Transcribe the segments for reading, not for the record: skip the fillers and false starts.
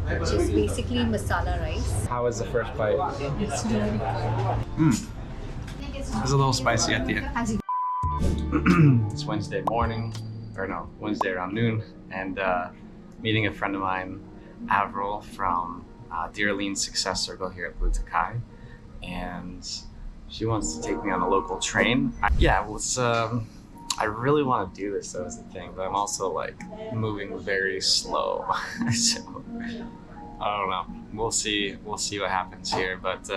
which is basically masala rice. How was the first bite? It's really good. It's a little spicy at the end. As you It's Wednesday morning, or no, Wednesday around noon, and meeting a friend of mine, Avril from Dear Lean's Success Circle here at Blue Takai, and she wants to take me on a local train. I really want to do this though, is the thing, but I'm also like moving very slow, so I don't know. We'll see what happens here, but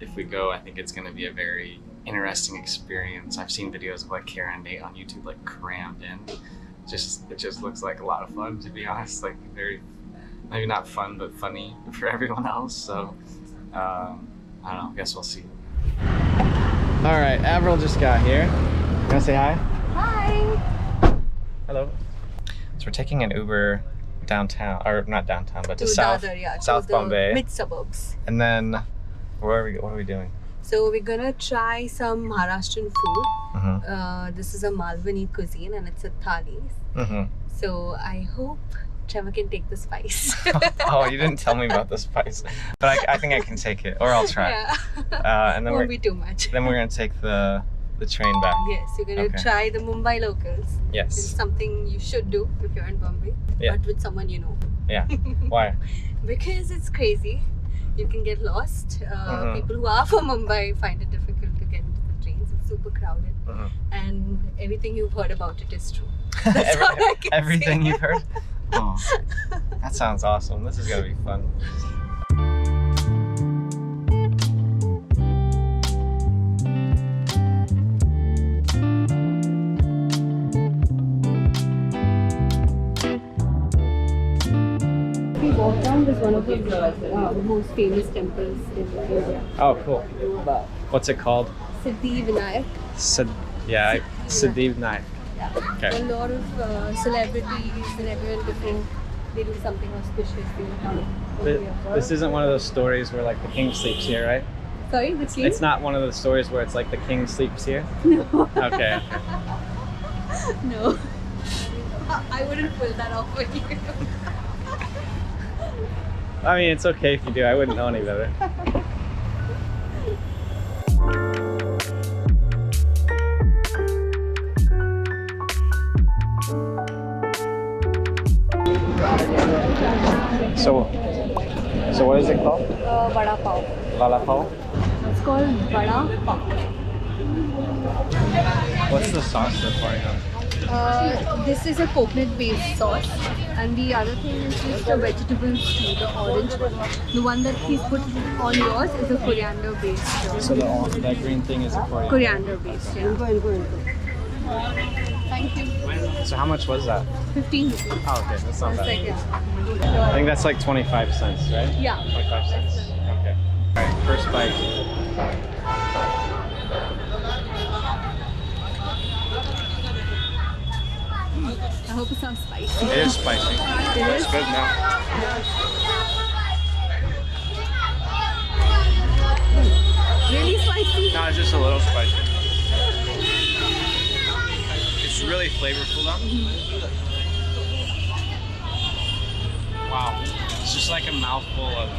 if we go, I think it's going to be a very interesting experience. I've seen videos of like Kara and Nate on YouTube like crammed in. It just looks like a lot of fun, to be honest. Like very, maybe not fun, but funny for everyone else. So I don't know. Guess we'll see. All right, Avril just got here. You wanna say hi? Hi. Hello. So we're taking an Uber downtown, or not downtown, but to South Bombay. Mid suburbs. And then what are we doing? So we're gonna try some Maharashtrian food. Mm-hmm. This is a Malwani cuisine and it's a thali. Mm-hmm. So I hope Trevor can take the spice. Oh, you didn't tell me about the spice, but I think I can take it, or I'll try. Yeah. And then won't be too much. Then we're gonna take the train back. Yes, you're gonna try the Mumbai locals. Yes. It's something you should do if you're in Bombay, but with someone you know. Yeah. Why? Because it's crazy. You can get lost. People who are from Mumbai find it difficult to get into the trains. It's super crowded, and everything you've heard about it is true. That's all I can Everything say. you've heard? Oh, that sounds awesome. This is gonna be fun. We walked down is one of the most famous temples in India. Oh, cool. What's it called? Siddhi Vinayak. Siddhi Vinayak. Okay. A lot of celebrities and everyone before they do something auspicious, they will come over here. This isn't one of those stories where like the king sleeps here, right? Sorry, the king? It's not one of those stories where it's like the king sleeps here? No. Okay. No. I wouldn't pull that off for you. I mean, it's okay if you do. I wouldn't know any better. So what is it called? Vada pav. Vada pav? It's called vada pav. What's the sauce they're pouring on? This is a coconut-based sauce, and the other thing is just a vegetable stew, the orange one. The one that he's put on yours is a coriander-based. So that green thing is a coriander? Coriander-based, yeah. Thank you. So how much was that? 15 rupees. Oh, okay, that's not bad. Second. I think that's like 25 cents, right? Yeah. 25 cents. Okay. All right, first bite. I hope it sounds spicy. It is spicy. It's good now. Really spicy? No, it's just a little spicy. It's really flavorful though. Wow. It's just like a mouthful of...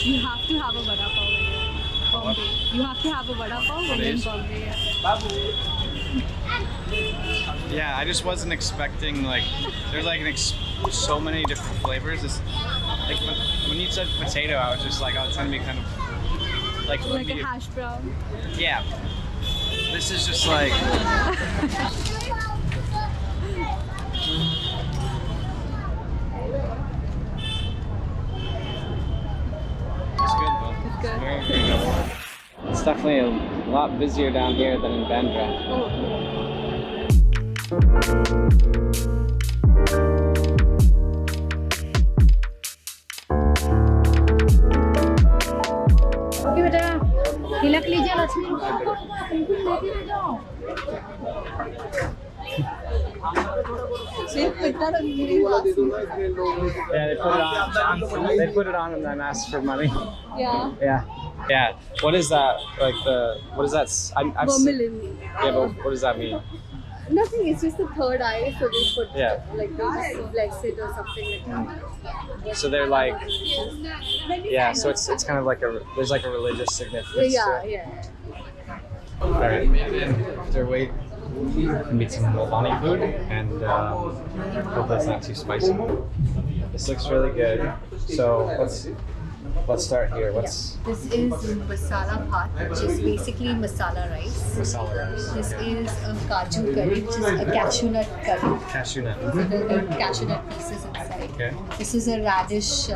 You have to have a vada pav when you're in Bombay. You have to have a vada pav when you're in Bombay. Yeah, I just wasn't expecting like there's like so many different flavors. It's like when you said potato, I was just like, oh, it's gonna be kind of like Like a hash brown. Yeah. This is just like it's good though. It's good. Very, very good. It's definitely a lot busier down here than in Bandra. Oh. Okay, beta. Tilak लीजिए लक्ष्मी लेके जाओ. Yeah, they put it on and then ask for money. Yeah. Yeah. What is that? Like what is that? Vermilion. Yeah, but what does that mean? Nothing, it's just the third eye, so they put Yeah. like they bless it or something like that. So they're like, yeah. So it's kind of like there's like a religious significance. Yeah, to it. yeah. All right. After wait, can meet some Mulvani food, and hope that's not too spicy. This looks really good. So let's start here. This is masala bhat, which is basically masala rice. Masala rice? This is a kaju curry, which is a cashew nut curry. Cashew nut. So there are cashew nut pieces inside. Okay. This is a radish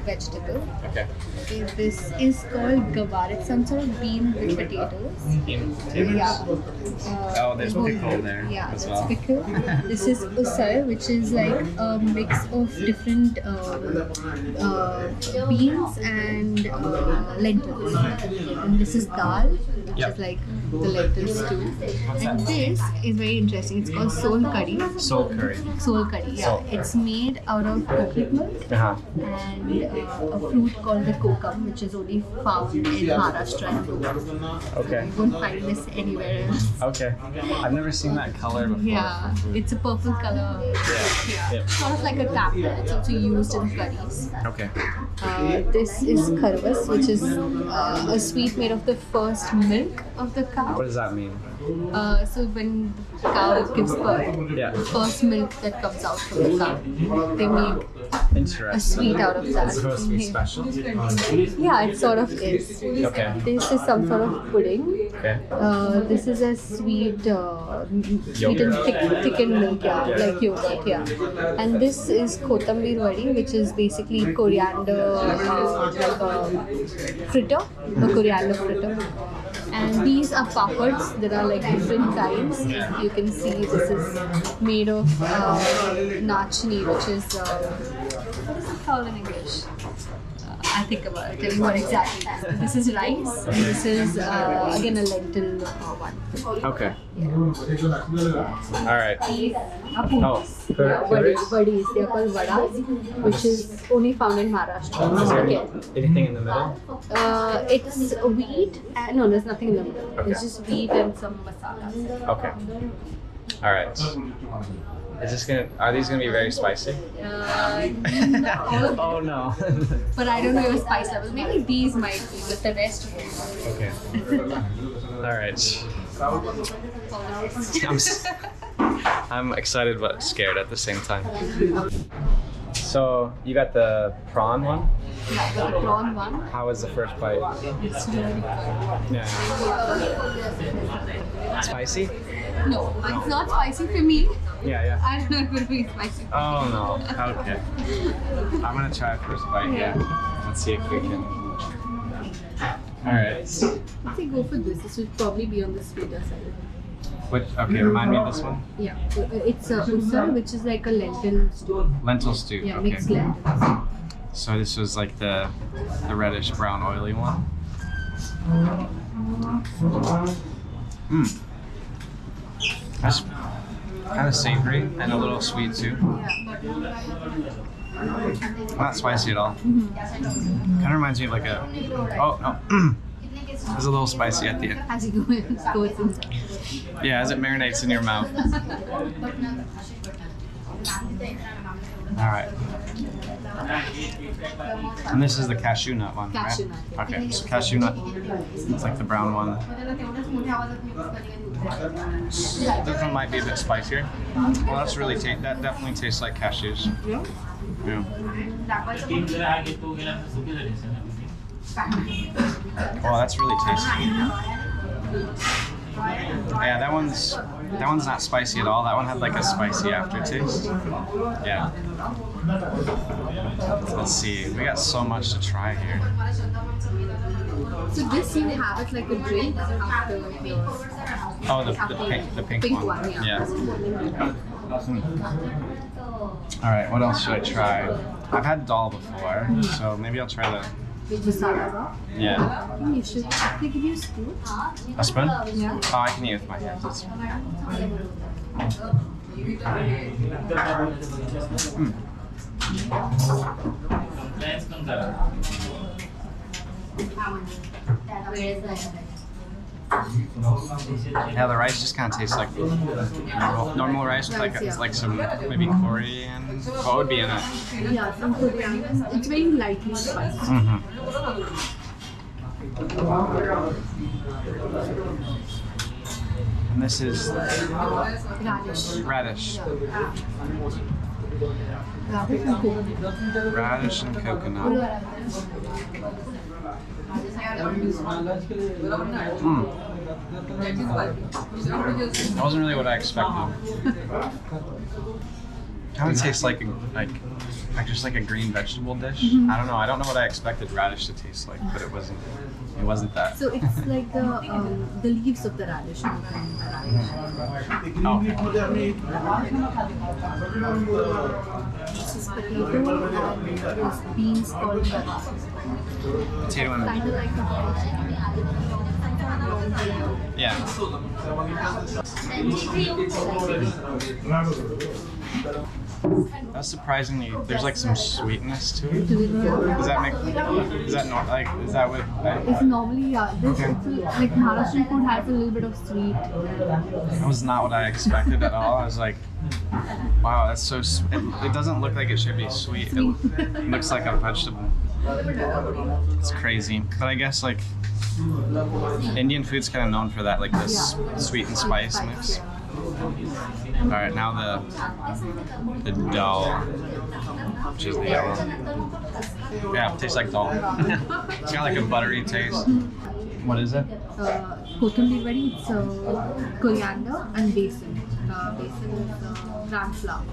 vegetable. Okay. This is called gavar. It's some sort of bean with potatoes. Bean potatoes? Yeah. Oh, there's pickle there Yeah, as that's well. pickle. This is usar, which is like a mix of different beans and lentils. And this is dal, which Yep. is like the lentil stew. And this is very interesting. It's called soul curry. Soul curry. Soul curry, yeah. Soul. It's made out of coconut milk Uh-huh. and a fruit called the kokum, which is only found in Maharashtra and Goa. Okay. You won't find this anywhere else. Okay. I've never seen that color before. Yeah, it's a purple color. Yeah. Yeah. Sort of like a tappa. It's also used in curries. Okay. This is kharvas, which is a sweet made of the first milk of the cow. What does that mean? So when the cow gives birth, Yeah. the first milk that comes out from the cow, they make Interesting. a sweet out of that. It's supposed to be special? Yeah, it sort of is. Okay. This is some sort of pudding. Okay. This is a sweet and thickened milk, yeah, like yogurt, yeah. And this is kothambir vadi, which is basically coriander, like a fritter, a coriander fritter. And these are papads. There are like different kinds. You can see this is made of nachni, which is what is it called in English? I think about it. Tell you what exactly it is. This is rice, and this is again a lentil one. Okay. All right. Oh, buddies. They are called vadas, which is only found in Maharashtra. Is there Again. anything in the middle? It's wheat. No, there's nothing in the middle. Okay. It's just wheat and some masalas. Okay. All right. Are these gonna be very spicy? No, Oh no. but I don't know your spice level. Maybe these might be, but the rest won't. Okay. All right. I'm excited but scared at the same time. So you got the prawn one? Yeah, the prawn one. How was the first bite? It's really good. Yeah. Spicy? No, it's not spicy for me. Yeah. I don't know if it'll be spicy. Oh no. Okay. I'm gonna try first bite. Yeah. Let's see if we can. All right. Let's say go for this. This will probably be on the sweeter side. Okay, remind me of this one. Yeah, it's usar, which is like a lentil stew. Lentil stew. Yeah, Okay. mixed lentils. So this was like the reddish brown oily one. Mmm. That's kind of savory and a little sweet too. Not spicy at all. Kind of reminds me of like a. Oh no. It's a little spicy at the end. As you go inside. Yeah, as it marinates in your mouth. All right. And this is the cashew nut one, Cashew right? nut. Okay, so cashew nut. It's like the brown one. This one might be a bit spicier. Well, that's really that definitely tastes like cashews. Yeah. Yeah. Oh, that's really tasty. Yeah, that one's not spicy at all. That one had like a spicy aftertaste. Yeah. Let's see. We got so much to try here. So this you have it like a drink after yours. Oh, the pink one. Yeah. All right. What else should I try? I've had dal before, so maybe I'll try the. With masala. Yeah. You should. They give you a spoon. A spoon? Yeah. Oh, I can eat with my hands. That's fine. Yeah, the rice just kind of tastes like normal rice with like some maybe Korean. What would be in it? Yeah, some Korean. It's very lightly spiced. And this is Radish. radish. Radish and coconut. Radish and coconut. That wasn't really what I expected. Kind of tastes like just like a green vegetable dish. I don't know. I don't know what I expected radish to taste like, but it wasn't. It wasn't that. So it's like the leaves of the radish. Oh. This is potato and those beans called Potato and kind of like a yeah. That's surprisingly. There's like some sweetness to it. Does that make? Is that not like? Is that what? It's normally this Okay. like Maharashtrian food has a little bit of sweet. That was not what I expected at all. I was like, wow, that's so. It doesn't look like it should be sweet. It looks like a vegetable. It's crazy, but I guess like Indian food's kind of known for that, like this sweet and spice mix. All right, now the dal, which is the yellow. Yeah, it tastes like dal. It's got like a buttery taste. What is it? Kothambir vadi, it's coriander and basil. Basil is gram flour.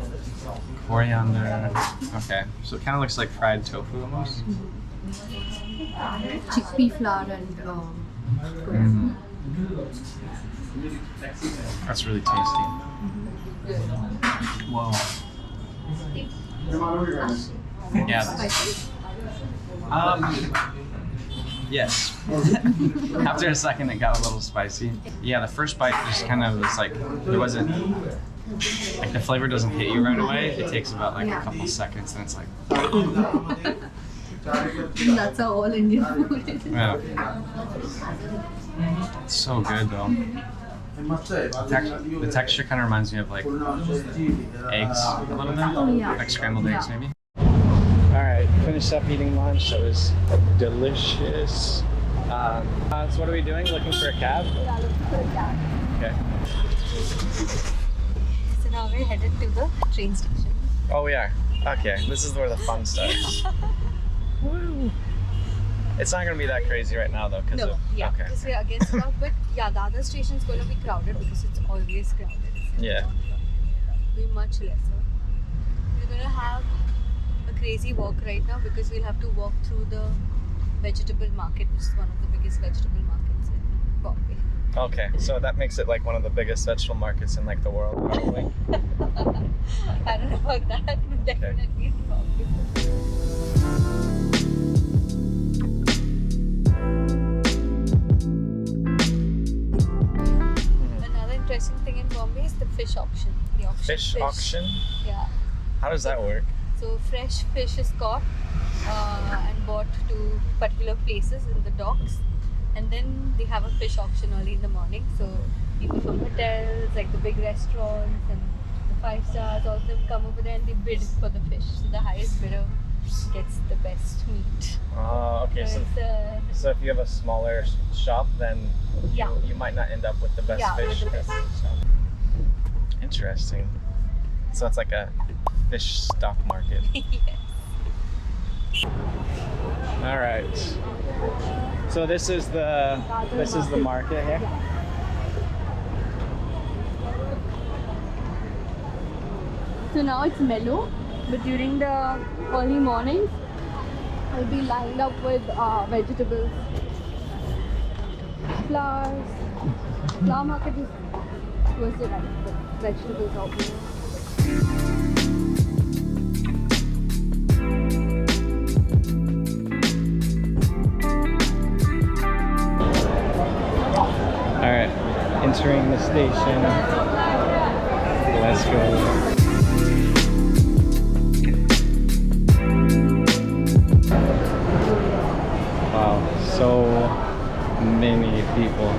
Coriander. Okay, so it kind of looks like fried tofu almost. Chickpea flour and coriander. That's really tasty. Whoa. Yeah. Spicy? Yes. After a second, it got a little spicy. Yeah, the first bite just kind of was like, it wasn't, like the flavor doesn't hit you right away. It takes about like a couple seconds and it's like, That's how all Indian food is. yeah. It's so good though. The texture kind of reminds me of like eggs a little bit, Yeah. like scrambled eggs maybe. All right, finished up eating lunch. That was delicious. So what are we doing? Looking for a cab? Yeah, looking for a cab. Okay. So now we're headed to the train station. Oh, we are. Okay, this is where the fun starts. Woo! It's not gonna be that crazy right now though, because No, yeah, okay. because we're against clock, but yeah, the other station is going to be crowded because it's always crowded. Yeah. We're much lesser. We're going to have a crazy walk right now because we'll have to walk through the vegetable market, which is one of the biggest vegetable markets in Bombay. Okay, so that makes it like one of the biggest vegetable markets in like the world, probably. I don't know about that, but definitely in Bombay. Another interesting thing in Bombay is the fish auction. The auction Fish auction? Yeah. How does that work? So fresh fish is caught and brought to particular places in the docks, and then they have a fish auction early in the morning. So people from hotels, like the big restaurants and the 5 stars, all of them come over there and they bid for the fish. So the highest bidder gets the best meat. Oh, okay. So, so if you have a smaller shop, then Yeah. you might not end up with the best fish. With the best. Interesting. So it's like a fish stock market. Yes. All right. So this is the market here. So now it's mellow, but during the early mornings, I'll be lined up with vegetables, flowers. Flower market is towards the right, but vegetables out here. All right, entering the station. Let's go. Wow, so many people.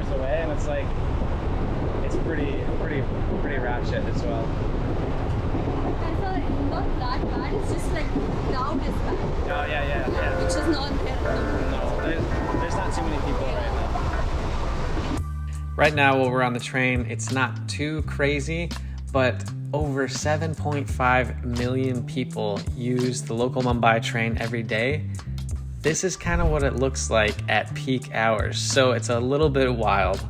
hours away, and it's like it's pretty ratchet as well. It's not that bad. It's just like crowd is bad. Oh yeah. Which is not there. No, there's not too many people right now. Right now, while we're on the train, it's not too crazy, but over 7.5 million people use the local Mumbai train every day. This is kind of what it looks like at peak hours, so it's a little bit wild.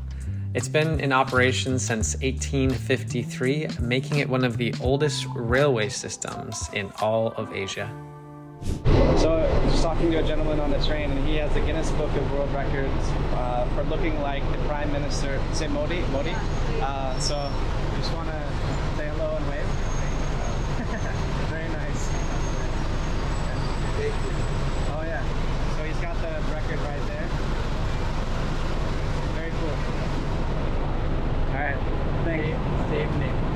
It's been in operation since 1853, making it one of the oldest railway systems in all of Asia. So I was just talking to a gentleman on the train, and he has the Guinness Book of World Records for looking like the Prime Minister, say Modi. So just want to say hello and wave. Very nice. Oh yeah. So he's got the record right there. Very cool. All right. Thank you.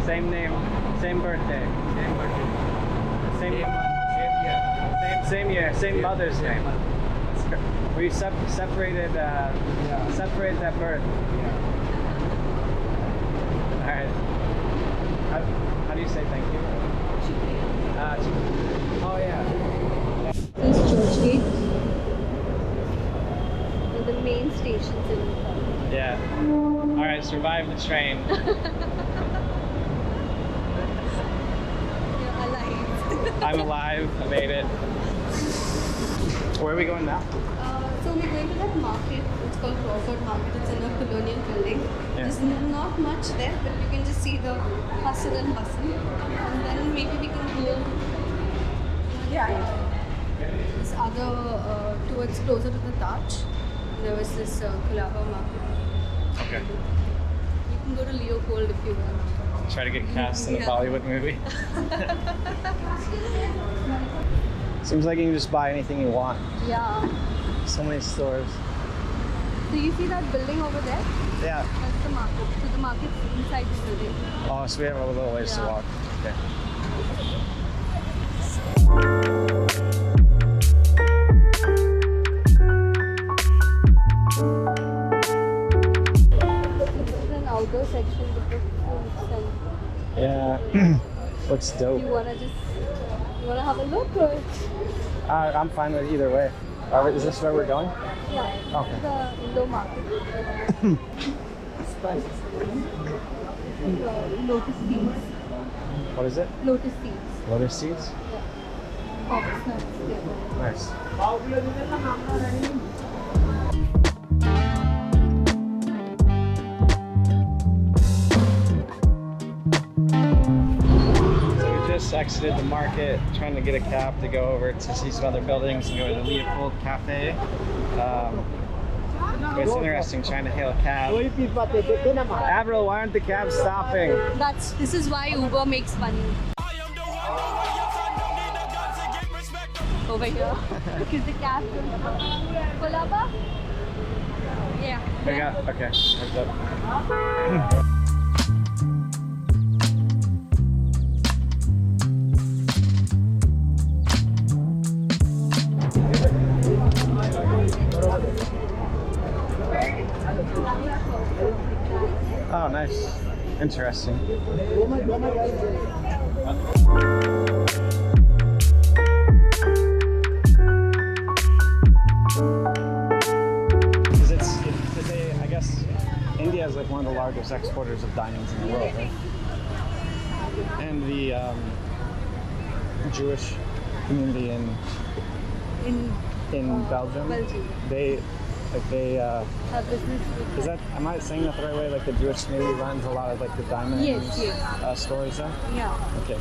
Same name. Same birthday. Same month. Same year, same Mother's Day. We separated at birth. All right. How do you say thank you? Oh yeah. This is Church Gate. The main stations in Mumbai. Yeah. All right. Survive the train. You're alive. I'm alive. I made it. Where are we going now? So we're going to that market. It's called Crawford Market. It's in a colonial building. Yeah. There's not much there, but you can just see the hustle and bustle. And then maybe we can go this other towards closer to the Taj. There was this Kulaba market. Okay. You can go to Leopold if you want. Try to get cast in a Bollywood movie. Seems like you can just buy anything you want. Yeah. So many stores. So you see that building over there? Yeah. That's the market. So the market's inside the building. Oh, so we have a little ways to walk. Okay. This is an outdoor section with the fruits and Yeah. Looks dope. you wanna have a look or? I'm fine with either way. Is this where we're going? Yeah. Okay. The indoor market. Lotus seeds. What is it? Lotus seeds. Lotus seeds? Yeah. Fox nuts. Yeah. Nice. Just exited the market, trying to get a cab to go over to see some other buildings and go to the Leopold Cafe. But it's interesting trying to hail a cab. Avril, why aren't the cabs stopping? This is why Uber makes money. Over here. Because the cab will Kolaba? Yeah. Okay. Heads up. Oh, nice. Interesting. I guess India is like one of the largest exporters of diamonds in the world, right? And the Jewish community in Belgium. They have business. Is that, am I saying that the right way? Like the Jewish community runs a lot of like the diamond stores there? Yeah. Okay.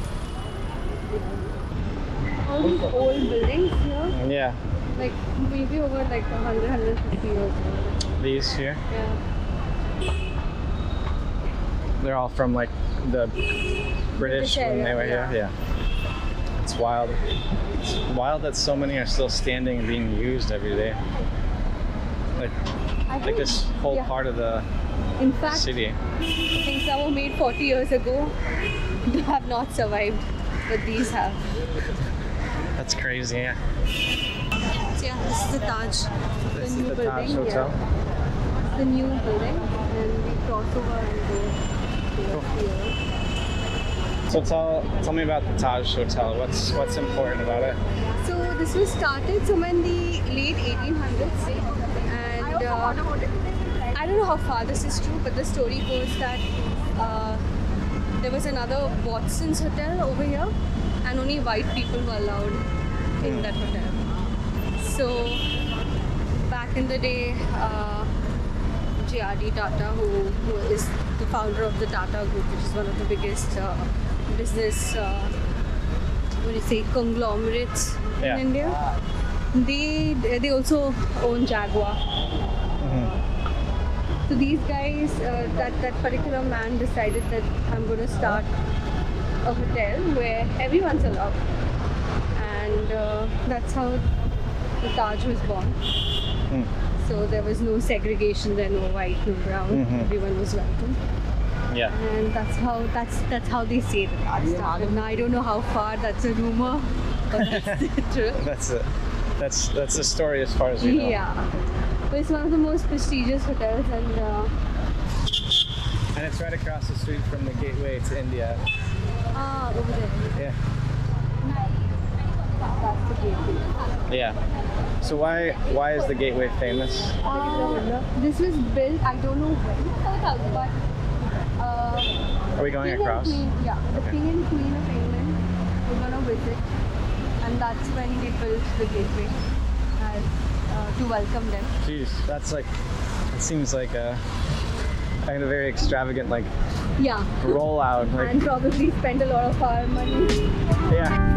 All these old buildings here, Yeah. like maybe over like 100, 150 years old. These here? Yeah. They're all from like the British when they were here. Yeah. It's wild. It's wild that so many are still standing and being used every day. Like this whole part of the city. Things that were made 40 years ago have not survived, but these have. That's crazy, yeah. So yeah, this is the Taj. This is the Taj Hotel. the new building, and we cross over and go here. So tell me about the Taj Hotel. What's important about it? So this was started somewhere in the late 1800s, and I don't know how far this is true, but the story goes that there was another Watson's Hotel over here, and only white people were allowed in that hotel. So back in the day, J.R.D. Tata, who is the founder of the Tata Group, which is one of the biggest business conglomerates in India. They also own Jaguar. So these guys, that particular man decided that I'm going to start a hotel where everyone's allowed, and that's how the Taj was born. So there was no segregation there, no white, no brown. Everyone was welcome. Yeah. And that's how they say that it started. Now I don't know how far that's a rumor, but that's true. That's it. That's the story as far as we know. Yeah. But it's one of the most prestigious hotels, and it's right across the street from the gateway to India. Over there. Yeah. That's the gateway. Yeah. So why is the gateway famous? This was built, I don't know when, but Are we going across? The King and Queen of England were gonna visit, and that's when they built the gateway to welcome them. Jeez, it seems like a kind of very extravagant rollout. And probably spent a lot of our money. Yeah.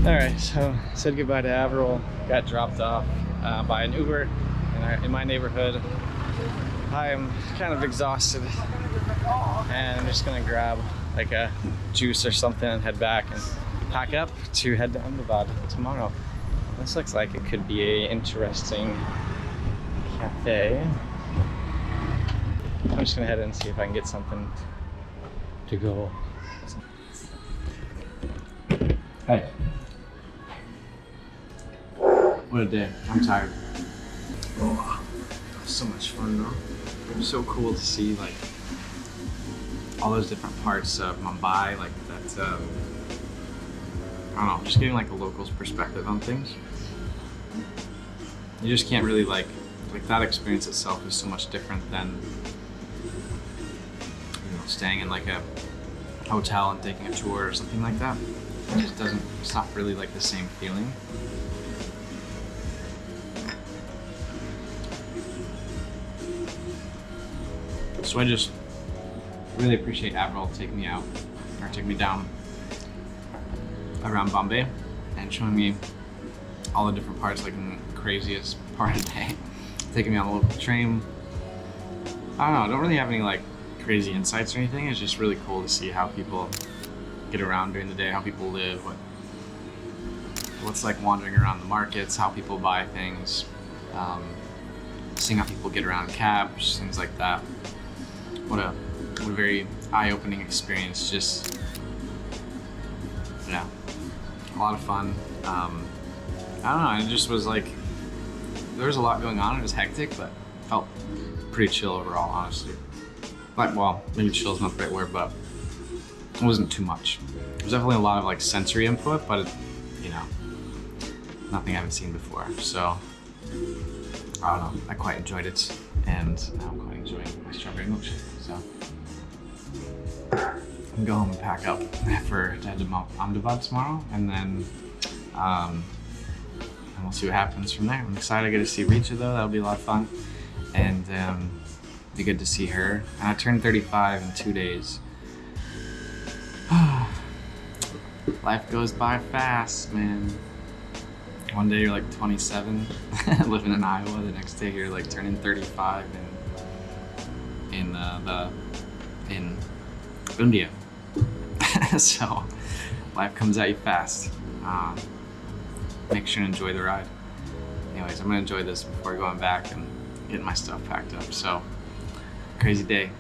Alright, so said goodbye to Avril, got dropped off by an Uber in my neighborhood. I am kind of exhausted, and I'm just gonna grab like a juice or something and head back and pack up to head to Ahmedabad tomorrow. This looks like it could be an interesting cafe. I'm just gonna head in and see if I can get something to go. Hey. What a day. I'm tired. Oh, so much fun though. It was so cool to see like all those different parts of Mumbai, like that, I don't know, just getting like a local's perspective on things. You just can't really like that experience itself is so much different than, staying in like a hotel and taking a tour or something like that. It just doesn't, it's not really like the same feeling. So I just really appreciate Avril taking me out, or taking me down around Bombay and showing me all the different parts, like in the craziest part of the day. Taking me on the local train. I don't know, I don't really have any like crazy insights or anything. It's just really cool to see how people get around during the day, how people live, what's like wandering around the markets, how people buy things, seeing how people get around cabs, things like that. What a very eye-opening experience. Just, yeah, a lot of fun. I don't know, it just was like, there was a lot going on. It was hectic, but felt pretty chill overall, honestly. Like, well, maybe chill is not the right word, but it wasn't too much. There's definitely a lot of like sensory input, but nothing I haven't seen before. So, I don't know, I quite enjoyed it, and now I'm quite enjoying my strawberry milkshake. So, I'm gonna go home and pack up to head to Ahmedabad tomorrow, and then we'll see what happens from there. I'm excited to get to see Richa though. That'll be a lot of fun, and be good to see her. And I turned 35 in 2 days. Life goes by fast, man. One day you're like 27, living in Iowa. The next day you're like turning 35 in India. So life comes at you fast. Make sure to enjoy the ride. Anyways, I'm gonna enjoy this before going back and getting my stuff packed up. So, crazy day.